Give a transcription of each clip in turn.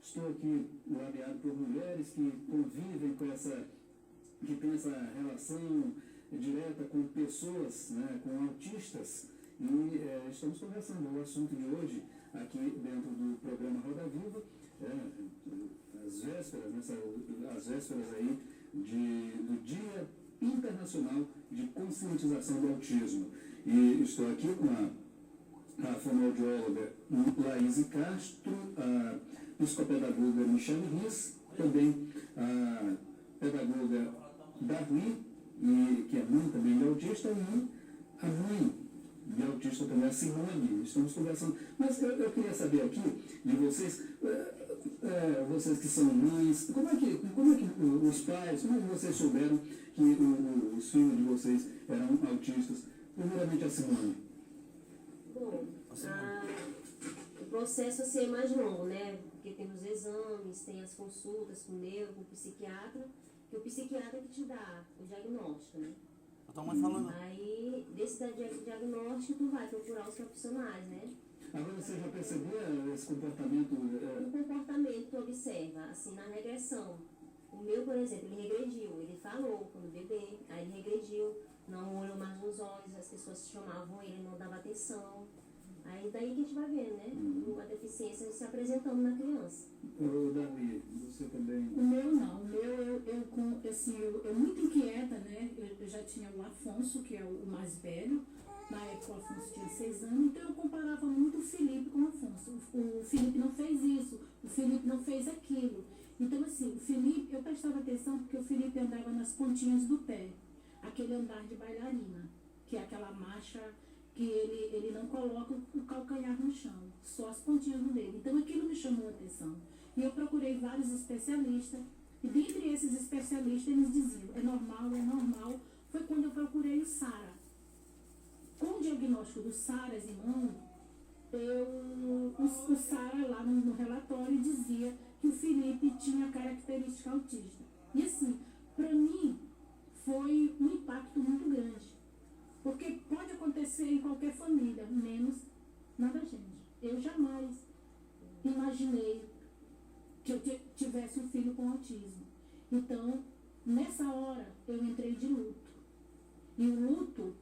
estou aqui ladeado por mulheres que convivem com que tem essa relação direta com pessoas, né, com autistas, e estamos conversando o assunto de hoje aqui dentro do programa Roda Viva, as vésperas aí do Dia Internacional de Conscientização do Autismo. E estou aqui com a fonoaudióloga Laís Castro, a psicopedagoga Michele Riz, também a pedagoga Darli, que é mãe também de autista, e a mãe de autista também, a Simone. Estamos conversando. Mas eu queria saber aqui de vocês, vocês que são mães, como é que os pais, como é que vocês souberam que os filhos de vocês eram autistas? Primeiramente a Simone. Bom, o processo assim, é mais longo, né? Porque tem os exames, tem as consultas com o neuro, com o psiquiatra, que o psiquiatra que te dá o diagnóstico, né? A tua mãe falando. Aí, desse diagnóstico, tu vai procurar os profissionais, né? Agora você já percebeu esse comportamento? O comportamento tu observa, assim, na regressão. O meu, por exemplo, ele regrediu, ele falou quando bebê, aí ele regrediu, não olhou mais nos olhos, as pessoas chamavam ele, não dava atenção. Aí daí que a gente vai ver, né? A deficiência se apresentando na criança. O Davi, você também? O meu não, o meu eu muito inquieta, né? Eu já tinha o Afonso, que é o mais velho, na época o Afonso tinha 6 anos, então eu comparava muito o Felipe com o Afonso. O Felipe não fez isso, o Felipe não fez aquilo. Então assim, o Felipe, eu prestava atenção porque o Felipe andava nas pontinhas do pé, aquele andar de bailarina, que é aquela marcha que ele não coloca o calcanhar no chão, só as pontinhas do dedo. Então aquilo me chamou a atenção. E eu procurei vários especialistas, e dentre esses especialistas eles diziam, é normal, é normal. Foi quando eu procurei o SARA. Com o diagnóstico do SARA em mão, o SARA lá no relatório dizia que o Felipe tinha característica autista. E assim, para mim, foi um impacto muito grande. Porque pode acontecer em qualquer família, menos na da gente. Eu jamais imaginei que eu tivesse um filho com autismo. Então, nessa hora, eu entrei de luto. E o luto,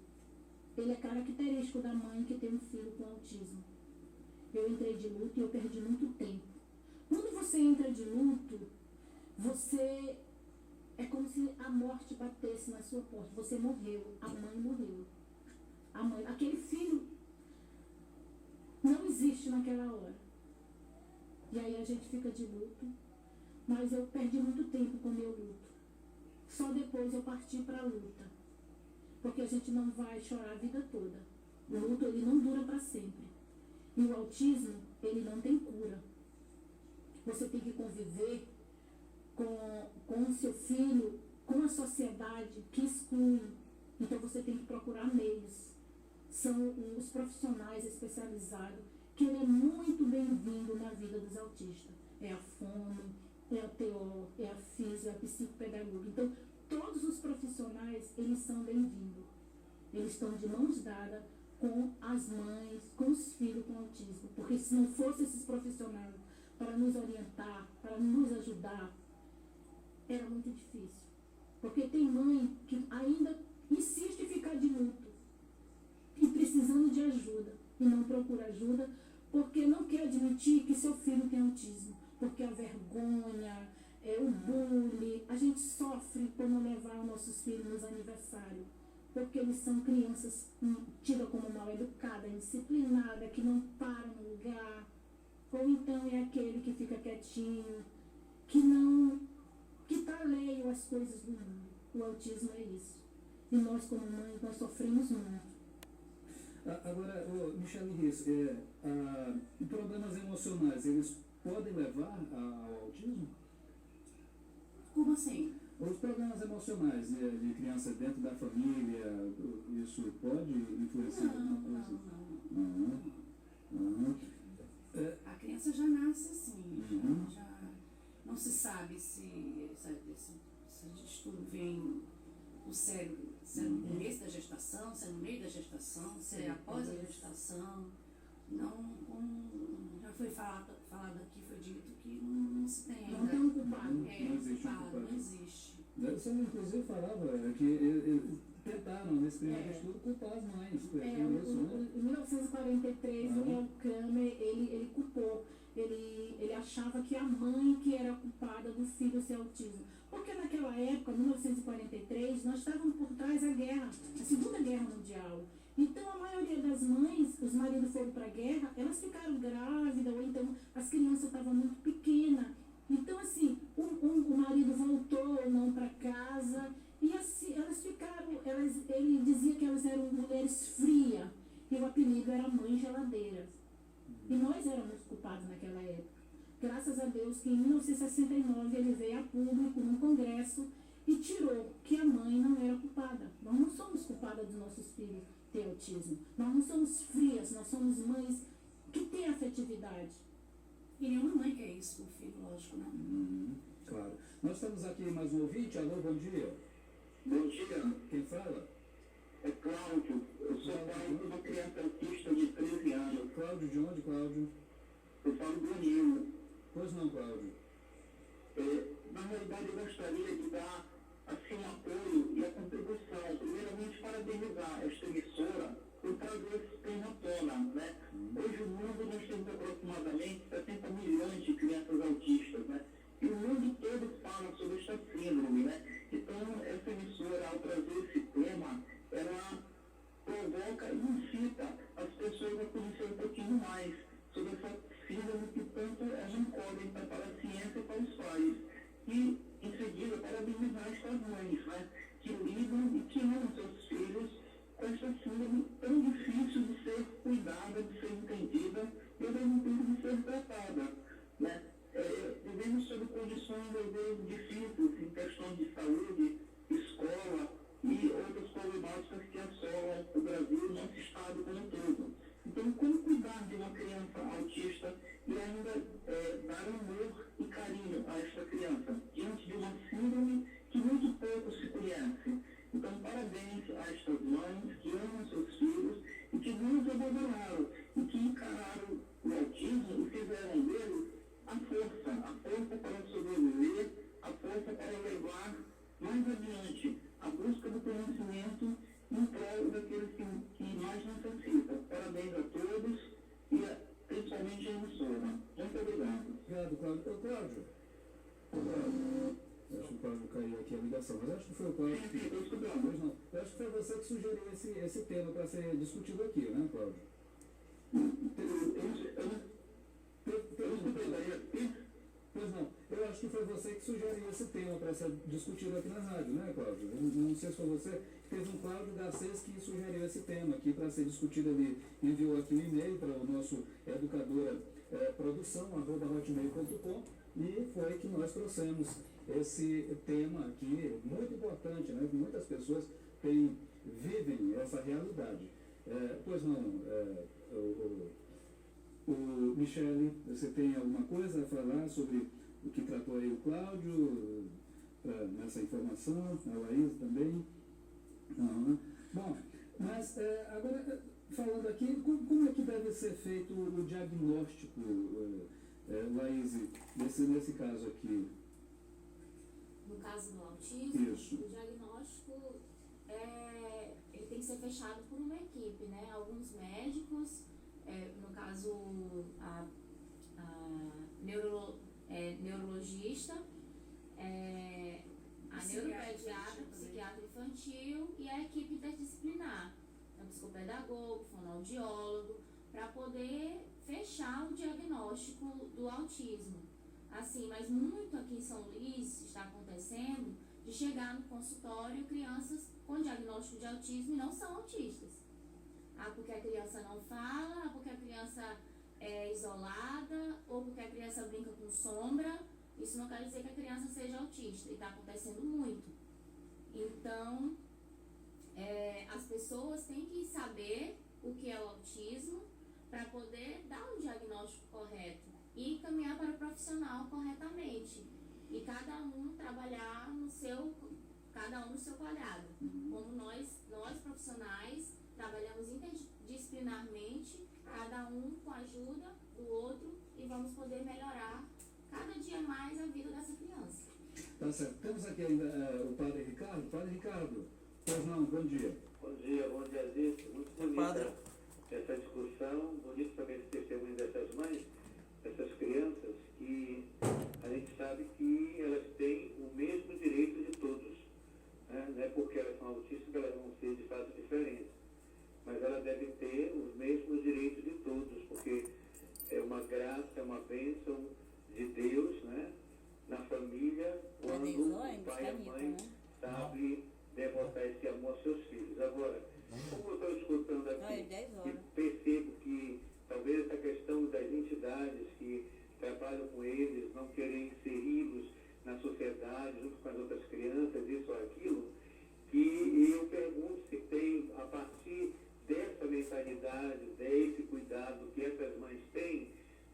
ele é característico da mãe que tem um filho com autismo. Eu entrei de luto e eu perdi muito tempo. Quando você entra de luto, você... É como se a morte batesse na sua porta. Você morreu, a mãe morreu. A mãe, aquele filho não existe naquela hora. E aí a gente fica de luto. Mas eu perdi muito tempo com o meu luto. Só depois eu parti para a luta. Porque a gente não vai chorar a vida toda. O luto, ele não dura para sempre. E o autismo, ele não tem cura. Você tem que conviver com o seu filho, com a sociedade que exclui. Então você tem que procurar meios. São os profissionais especializados, que ele é muito bem-vindo na vida dos autistas. É a fono, é a TO, é a físio, é a psicopedagoga. Então, todos os profissionais, eles são bem-vindos. Eles estão de mãos dadas com as mães, com os filhos com autismo. Porque se não fossem esses profissionais para nos orientar, para nos ajudar, era muito difícil. Porque tem mãe que ainda insiste em ficar de luto e precisando de ajuda, e não procura ajuda porque não quer admitir que seu filho tem autismo. Porque a vergonha, o bullying, a gente sofre por não levar os nossos filhos nos aniversários. Porque eles são crianças tidas como mal educadas, indisciplinadas, que não param no lugar. Ou então é aquele que fica quietinho, que está alheio às coisas do mundo. O autismo é isso. E nós, como mães, nós sofremos muito. Agora, Michele Riz, problemas emocionais, eles podem levar ao autismo? Como assim? Os problemas emocionais de criança dentro da família, isso pode influenciar alguma coisa? Não. A criança já nasce assim, Uhum. já não se sabe se esse distúrbio vem do cérebro, se é no começo da gestação, se é no meio da gestação, se é após a gestação. Não, já foi falado aqui, foi dito que se tem. Não tem um culpado. Não existe um culpado. Não existe. Você inclusive falava que tentaram, nesse primeiro estudo, culpar as mães. Em 1943, o Léo Kramer, ele culpou. Ele achava que a mãe que era culpada do filho ser autismo. Porque naquela época, 1943, nós estávamos por trás da guerra, a Segunda Guerra Mundial. Então, a maioria das mães, os maridos foram para a guerra, elas ficaram grávidas, ou então as crianças estavam muito pequenas. Então, assim, o marido voltou ou não para casa, e assim, elas ficaram, ele dizia que elas eram mulheres frias, e o apelido era Mãe Geladeira. E nós éramos culpados naquela época. Graças a Deus que em 1969 ele veio a público num congresso e tirou que a mãe não era culpada. Nós não somos culpadas dos nossos filhos ter autismo. Nós não somos frias, nós somos mães que têm afetividade. E nenhuma mãe quer isso pro filho, lógico, né? Claro. Nós estamos aqui mais um ouvinte. Alô, bom dia. Bom dia, Quem fala? é Cláudio. Eu sou pai de uma criança autista de 13 anos. Cláudio, de onde, Cláudio? Eu falo do Rio. Pois não, Cláudio. Na realidade, eu gostaria de dar assim, um apoio e a contribuição. Primeiramente, parabenizar esta emissora por trazer esse tema à tona, né? Hoje, no mundo, nós temos aproximadamente 70 milhões de crianças autistas, né? E o mundo todo fala sobre esta síndrome, né? Então, essa emissora, ao trazer esse tema, ela provoca e incita as pessoas a conhecer um pouquinho mais sobre essa síndrome que tanto é uma incógnita para a ciência e para os pais. E, em seguida, parabenizar estas mães, né? Que lidam e que amam seus filhos com essa síndrome tão difícil de ser cuidada, de ser entendida e, ao mesmo tempo, de ser tratada, né? Vivemos sob condições, às vezes, difíceis em questões de saúde, escola e outras problemáticas que assolam o Brasil e nosso estado como um todo. Então, como cuidar de uma criança autista e ainda dar amor e carinho a esta criança, diante de uma síndrome que muito pouco se conhece? Então, parabéns a estas mães que amam seus filhos e que não os abandonaram e que encararam o autismo e fizeram dele a força para sobreviver, a força para levar mais adiante a busca do conhecimento em prol daqueles que mais necessitam. Parabéns a todos e principalmente a emissora. Muito obrigado. Obrigado, Cláudio. Ô, Cláudio. Acho que o Cláudio caiu aqui a ligação, mas acho que foi o Cláudio. Sim, estou escutando. Pois não. Eu acho que foi você que sugeriu esse tema para ser discutido aqui, né, Cláudio? Pois não. Eu acho que foi você que sugeriu esse tema para ser discutido aqui na rádio, né, Cláudio? Eu não sei se foi você. Teve um Cláudio Garcês que sugeriu esse tema aqui para ser discutido. Ele enviou aqui um e-mail para o nosso educadora produção@hotmail.com e foi que nós trouxemos esse tema aqui, muito importante, né? Muitas pessoas vivem essa realidade. Pois não, o Michele, você tem alguma coisa a falar sobre o que tratou aí o Cláudio, nessa informação, a Laís também? Não, né? Bom, mas agora, falando aqui, como é que deve ser feito o diagnóstico, Laís, nesse caso aqui? No caso do autismo, Isso. o diagnóstico ele tem que ser fechado por uma equipe, né? Alguns médicos, no caso a neurologista, a neuropediatra, psiquiatra infantil e a equipe interdisciplinar, então psicopedagogo, fonoaudiólogo, para poder fechar o diagnóstico do autismo. Assim, mas muito aqui em São Luís está acontecendo de chegar no consultório crianças com diagnóstico de autismo e não são autistas. Porque a criança não fala, porque a criança é isolada, ou porque a criança brinca com sombra. Isso não quer dizer que a criança seja autista, e está acontecendo muito. Então, as pessoas têm que saber o que é o autismo para poder dar o diagnóstico correto e caminhar para o profissional corretamente. E cada um trabalhar cada um no seu quadrado. Como nós profissionais, trabalhamos interdisciplinarmente, cada um com a ajuda do outro, e vamos poder melhorar cada dia mais Tá certo. Temos aqui ainda o padre Ricardo. Padre Ricardo, pois não, bom dia. Bom dia, gente. Muito bonita essa discussão, bonito também esse testemunho dessas mães, dessas crianças, que a gente sabe que elas têm o mesmo direito de todos. Né? Não é porque elas são autistas que elas vão ser de fato diferentes, mas elas devem ter os mesmos direitos de todos, porque é uma graça, é uma bênção de Deus, né? Na família, quando o pai e a mãe sabem devotar esse amor aos seus filhos. Agora, como eu estou escutando aqui, e percebo que talvez essa questão das entidades que trabalham com eles, não querem inseri-los na sociedade, junto com as outras crianças, isso ou aquilo, que eu pergunto se tem, a partir dessa mentalidade, desse cuidado que essas mães têm,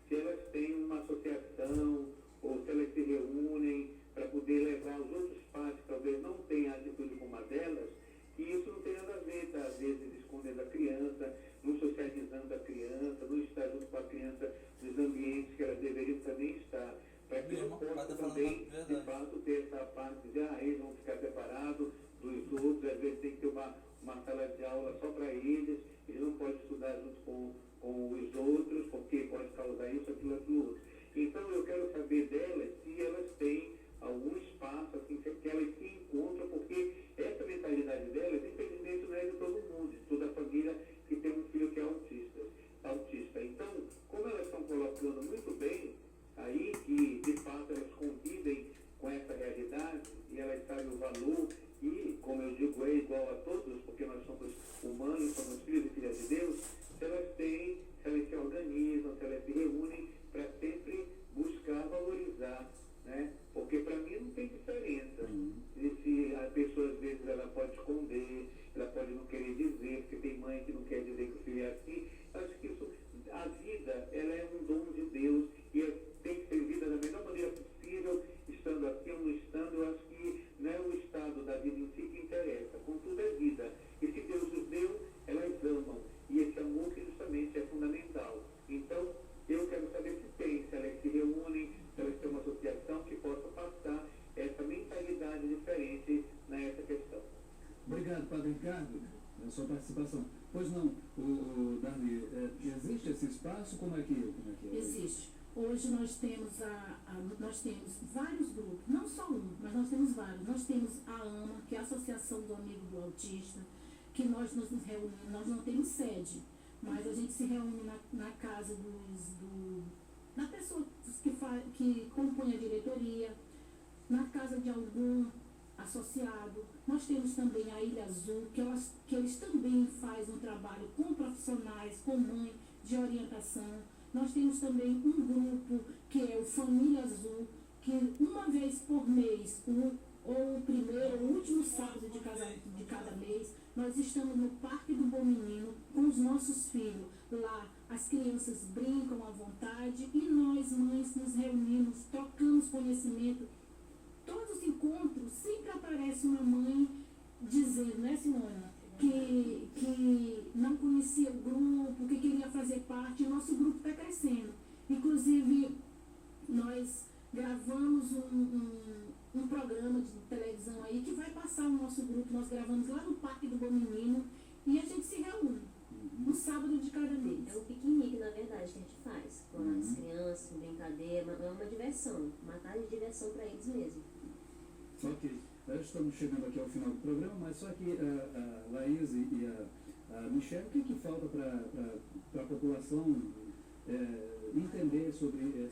se elas têm uma associação, ou se elas se reúnem para poder levar os outros pais que talvez não tenham atitude como a delas, que isso não tem nada a ver, tá? Às vezes escondendo a criança, não socializando a criança, não estar junto com a criança nos ambientes que elas deveriam também estar, para que não possa também, de fato, ter essa parte de dizer, eles vão ficar separados dos outros, às vezes tem que ter uma sala de aula só para eles não podem estudar junto com os outros, porque pode causar isso, aquilo, outro. Então eu quero saber delas se elas têm algum espaço, assim, que elas se encontram, porque essa mentalidade delas, infelizmente, não é de todo mundo, de toda a família que tem um filho que é autista. Então, como elas estão colocando muito bem aí, que de fato elas convivem com essa realidade e elas sabem o valor e, como eu digo, é igual a todos, porque nós somos humanos, somos filhos e filhas de Deus, se elas se organizam, se elas se reúnem para sempre buscar valorizar, né? Porque para mim não tem diferença. E se a pessoa às vezes ela pode esconder, ela pode não querer dizer, porque tem mãe que não quer dizer que o filho é assim. Acho que isso, a vida, ela é um dom de Deus e tem que ser vivida da melhor maneira possível, estando aqui ou não estando. Eu acho que não é o estado da vida em si que interessa, contudo é vida. E se Deus os deu, elas amam. E esse amor que justamente é fundamental. Então, eu quero saber se elas se reúnem, se elas têm uma associação que possa passar essa mentalidade diferente nessa questão. Obrigado, Padre Ricardo, pela sua participação. Pois não, Dani, existe esse espaço? Como é que é? Existe. Hoje nós temos, nós temos vários grupos, não só um, mas nós temos vários. Nós temos a AMA, que é a Associação do Amigo do Autista, que nós nos reunimos, nós não temos sede, mas a gente se reúne na casa da pessoa que compõe a diretoria, na casa de algum associado. Nós temos também a Ilha Azul, que eles também fazem um trabalho com profissionais, com mãe, de orientação. Nós temos também um grupo que é o Família Azul, que uma vez por mês, ou o primeiro ou último sábado de cada mês, nós estamos no Parque do Bom Menino com os nossos filhos. Lá as crianças brincam à vontade e nós, mães, nos reunimos, trocamos conhecimento. Todos os encontros sempre aparece uma mãe dizendo, né, Simona, que não conhecia o grupo, que queria fazer parte. O nosso grupo está crescendo. Inclusive, nós gravamos um programa de televisão aí que vai passar o nosso grupo. Nós gravamos lá no Parque do Bom Menino e a gente se reúne no sábado de cada mês. É um piquenique, na verdade, que a gente faz com as crianças, brincadeira, é uma diversão, uma tarde de diversão para eles mesmo. Ok, nós estamos chegando aqui ao final do programa, mas só que a Laís e a Michelle, o que falta para a população entender sobre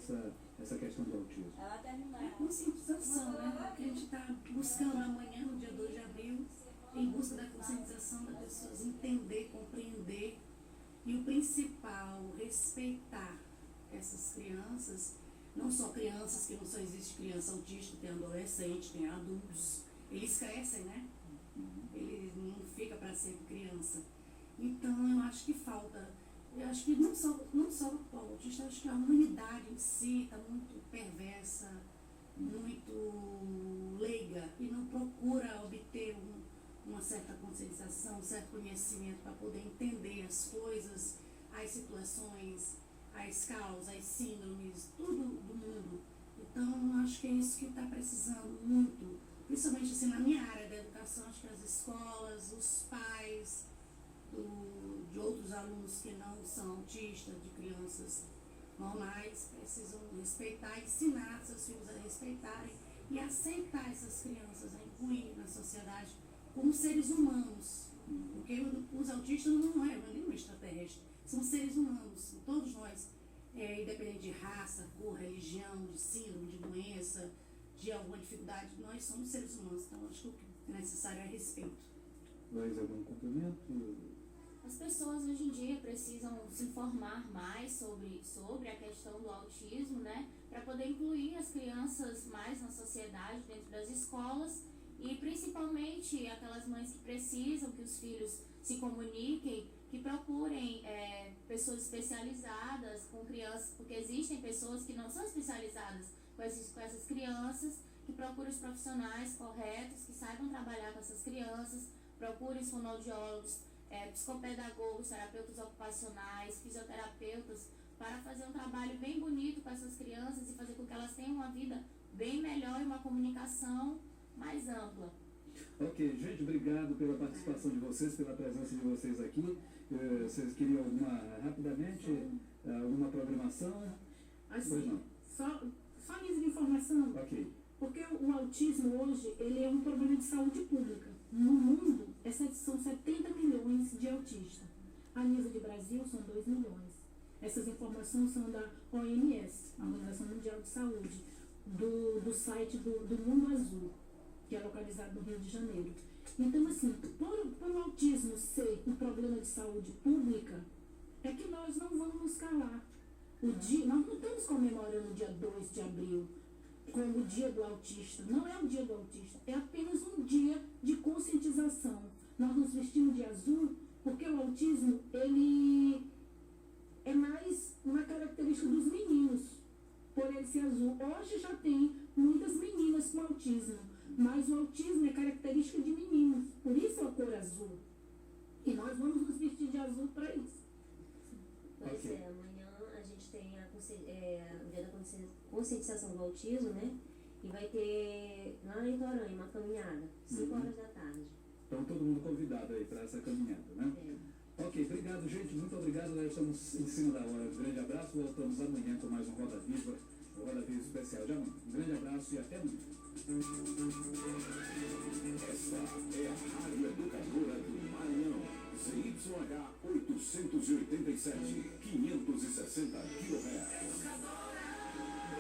essa questão do autismo? É conscientização, né? Que a gente está buscando amanhã, no dia 2 de abril, em busca da conscientização das pessoas entender, compreender e o principal, respeitar essas crianças, não só crianças, que não só existe criança autista, tem adolescente, tem adultos, eles crescem, né? Ele não fica para sempre criança. Então eu acho que falta, eu acho que não só o autista, eu acho que a humanidade em si está muito perversa, muito leiga e não procura obter uma certa conscientização, um certo conhecimento para poder entender as coisas, as situações, as causas, as síndromes, tudo do mundo. Então, acho que é isso que está precisando muito, principalmente assim, na minha área da educação, acho que as escolas, os pais de outros alunos que não são autistas, de crianças normais, precisam respeitar, ensinar seus filhos a respeitarem e aceitar essas crianças, a incluir na sociedade como seres humanos. Porque os autistas não é nenhum extraterrestre, são seres humanos, todos nós, independente de raça, cor, religião, de síndrome, de doença, de alguma dificuldade, nós somos seres humanos, então acho que o que é necessário é respeito. Mais algum complemento? As pessoas hoje em dia precisam se informar mais sobre a questão do autismo, né, para poder incluir as crianças mais na sociedade, dentro das escolas, e principalmente aquelas mães que precisam que os filhos se comuniquem, que procurem pessoas especializadas com crianças, porque existem pessoas que não são especializadas com essas crianças, que procurem os profissionais corretos, que saibam trabalhar com essas crianças, procurem os fonoaudiólogos, psicopedagogos, terapeutas ocupacionais, fisioterapeutas, para fazer um trabalho bem bonito com essas crianças e fazer com que elas tenham uma vida bem melhor e uma comunicação mais ampla. Ok, gente, obrigado pela participação de vocês, pela presença de vocês aqui. Vocês queriam rapidamente, alguma programação? Assim, Pois não. só linha de informação, Ok. porque o autismo hoje, ele é um problema de saúde pública. No mundo, são 70 milhões de autistas. A nível de Brasil, são 2 milhões. Essas informações são da OMS, a Organização Mundial de Saúde, do site do Mundo Azul, que é localizado no Rio de Janeiro. Então, assim, por o autismo ser um problema de saúde pública, é que nós não vamos nos calar. Nós não estamos comemorando o dia 2 de abril como o dia do autista. Não é o dia do autista, é apenas um dia de conscientização. Nós nos vestimos de azul porque o autismo, ele é mais uma característica dos meninos, por ele ser azul. Hoje já tem muitas meninas com autismo, mas o autismo é característica de meninos, por isso é a cor azul. E nós vamos nos vestir de azul para isso. Pois Ok. amanhã a gente tem o dia da conscientização do autismo, né? E vai ter lá na Itoranha uma caminhada, 5 horas da tarde. Então, todo mundo convidado aí para essa caminhada, né? Ok, obrigado, gente. Muito obrigado. Nós estamos em cima da hora. Um grande abraço. Voltamos amanhã com mais um Roda Viva, o Roda Viva especial de amanhã. Um grande abraço e até amanhã. Esta é a Rádio Educadora do Maranhão. ZYH 887, 560 kHz.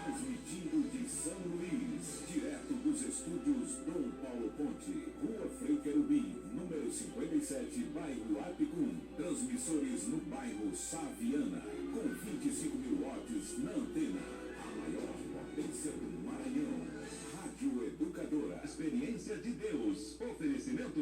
Transmitindo de São Luís, direto dos estúdios Dom Paulo Ponte, Rua Frei Querubim, número 57, bairro Apicum. Transmissores no bairro Saviana, com 25 mil watts na antena. A maior potência do Maranhão. Rádio Educadora. Experiência de Deus. Oferecimento.